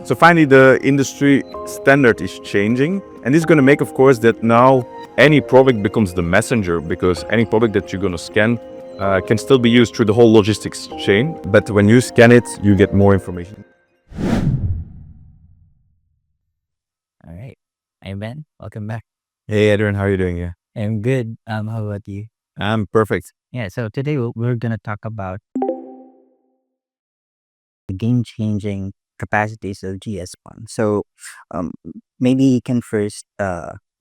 So finally, the industry standard is changing, and this is going to make, of course, that now any product becomes the messenger, because any product that you're going to scan can still be used through the whole logistics chain. But when you scan it, you get more information. All right. Hey, Ben. Welcome back. Hey, Adrian, how are you doing? Yeah, I'm good. How about you? I'm perfect. Yeah. So today we're gonna talk about the game-changing capacities of GS1. So, um, maybe you can first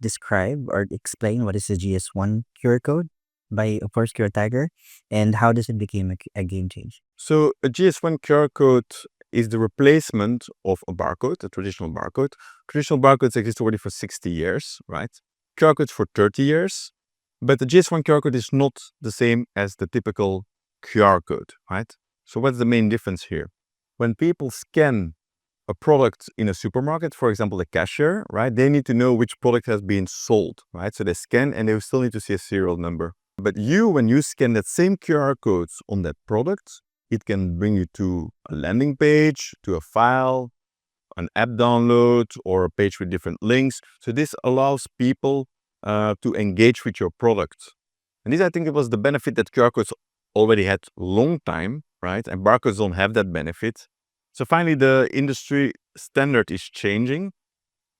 describe or explain what is the GS1 QR code by, of course, QR Tiger, and how does it become a game change? So a GS1 QR code is the replacement of a barcode, a traditional barcode. Traditional barcodes exist already for 60 years, right? QR codes for 30 years. But the GS1 QR code is not the same as the typical QR code, right? So what's the main difference here? When people scan a product in a supermarket, for example, the cashier, right? They need to know which product has been sold, right? So they scan and they still need to see a serial number. But when you scan that same QR codes on that product, it can bring you to a landing page, to a file, an app download, or a page with different links. So this allows people to engage with your product. And this, I think, it was the benefit that QR codes already had a long time, right? And barcodes don't have that benefit. So finally, the industry standard is changing.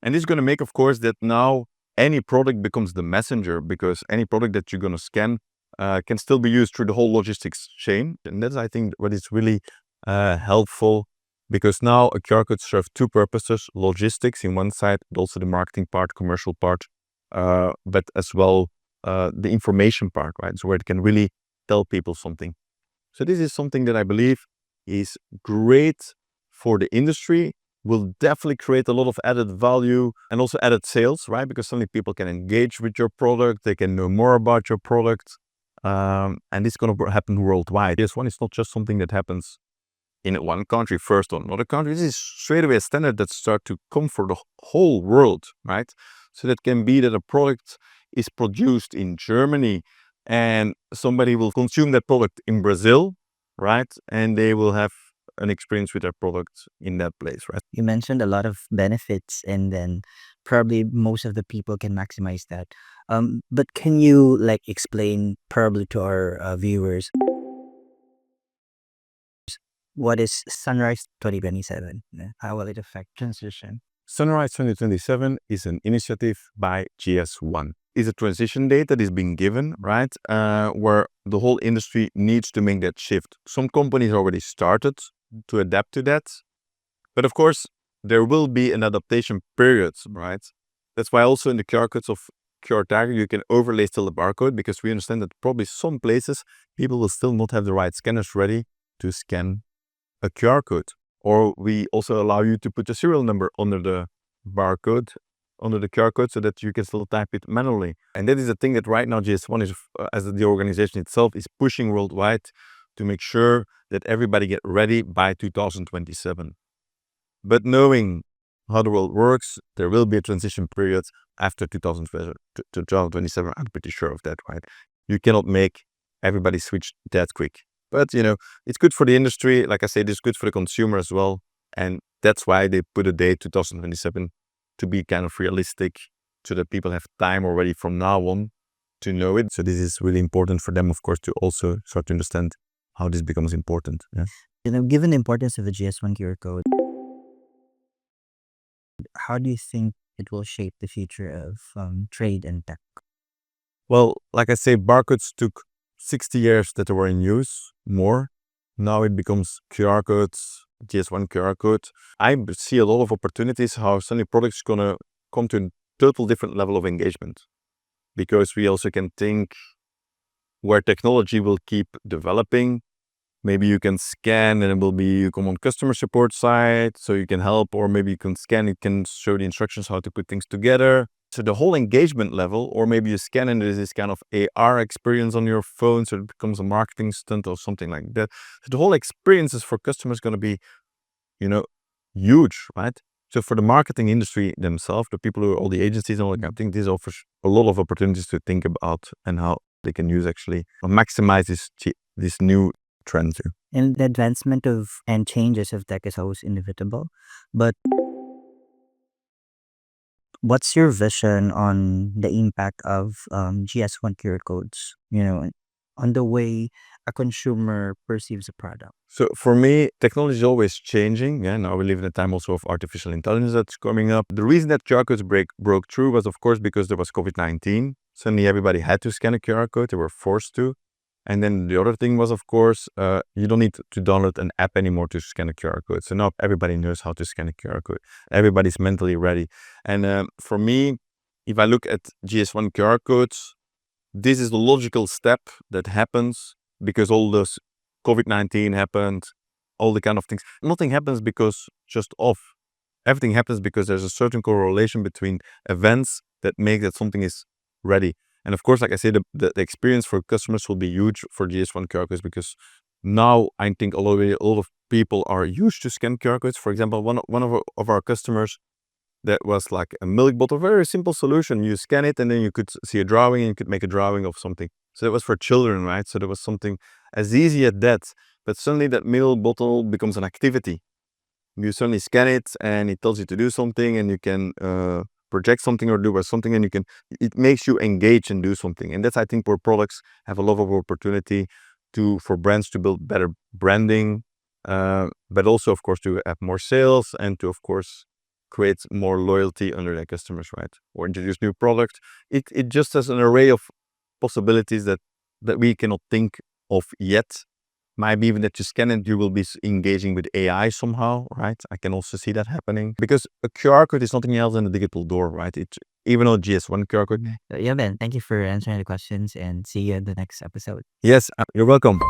And this is going to make, of course, that now any product becomes the messenger, because any product that you're going to scan can still be used through the whole logistics chain. And that's, I think, what is really helpful, because now a QR code serves two purposes: logistics in one side, but also the marketing part, commercial part, but as well the information part, right? So where it can really tell people something. So this is something that I believe is great for the industry, will definitely create a lot of added value and also added sales, right? Because suddenly people can engage with your product, they can know more about your product, and this is going to happen worldwide. GS1 is not just something that happens in one country first or another country. This is straight away a standard that starts to come for the whole world, right? So that can be that a product is produced in Germany and somebody will consume that product in Brazil, right? And they will have an experience with their product in that place, right? You mentioned a lot of benefits, and then probably most of the people can maximize that. But can you explain probably to our viewers what is Sunrise 2027? How will it affect transition? Sunrise 2027 is an initiative by GS1. It's a transition date that is being given, right? Where the whole industry needs to make that shift. Some companies already started to adapt to that. But of course, there will be an adaptation period, right? That's why also in the QR codes of QR Tiger, you can overlay still the barcode, because we understand that probably some places people will still not have the right scanners ready to scan a QR code. Or we also allow you to put a serial number under the barcode, under the QR code, so that you can still type it manually. And that is the thing that right now GS1 is, as the organization itself, is pushing worldwide to make sure that everybody get ready by 2027. But knowing how the world works, there will be a transition period after 2027. I'm pretty sure of that, right? You cannot make everybody switch that quick. But, it's good for the industry. Like I said, it's good for the consumer as well. And that's why they put a date 2027 to be kind of realistic, so that people have time already from now on to know it. So this is really important for them, of course, to also start to understand how this becomes important. Yeah. Given the importance of the GS1 QR code, how do you think it will shape the future of trade and tech? Well, like I say, barcodes took 60 years that they were in use, more. Now it becomes QR codes, GS1 QR code. I see a lot of opportunities how suddenly products going to come to a total different level of engagement, because we also can think where technology will keep developing. Maybe you can scan and you come on customer support side, so you can help, or maybe you can scan, it can show the instructions how to put things together. So the whole engagement level, or maybe you scan and there's this kind of AR experience on your phone, so it becomes a marketing stunt or something like that. So the whole experiences for customers going to be, huge, right? So for the marketing industry themselves, the people all the agencies and all that, I think this offers a lot of opportunities to think about and how they can use actually maximize this new trend too. And the advancement of and changes of tech is always inevitable. But what's your vision on the impact of GS1 QR codes, on the way a consumer perceives a product? So for me, technology is always changing. Yeah, now we live in a time also of artificial intelligence that's coming up. The reason that QR codes broke through was, of course, because there was COVID-19. Suddenly everybody had to scan a QR code. They were forced to. And then the other thing was, of course, you don't need to download an app anymore to scan a QR code. So now everybody knows how to scan a QR code. Everybody's mentally ready. And for me, if I look at GS1 QR codes, this is the logical step that happens because all this COVID-19 happened, all the kind of things. Nothing happens because just of. Everything happens because there's a certain correlation between events that make that something is ready. And of course, like I said, the experience for customers will be huge for GS1 QR codes because now I think a lot of people are used to scan QR codes. For example, one of our customers, that was like a milk bottle, very simple solution. You scan it and then you could see a drawing and you could make a drawing of something. So it was for children, right? So there was something as easy as that. But suddenly that milk bottle becomes an activity. You suddenly scan it and it tells you to do something and you can project something or do something and it makes you engage and do something. And that's, I think, where products have a lot of opportunity for brands to build better branding, but also, of course, to have more sales and to, of course, create more loyalty under their customers, right? Or introduce new products. It just has an array of possibilities that we cannot think of yet. Maybe even that you scan it, you will be engaging with AI somehow, right? I can also see that happening because a QR code is nothing else than a digital door, right? Even though GS1 QR code. Yeah, Ben, thank you for answering the questions and see you in the next episode. Yes, you're welcome.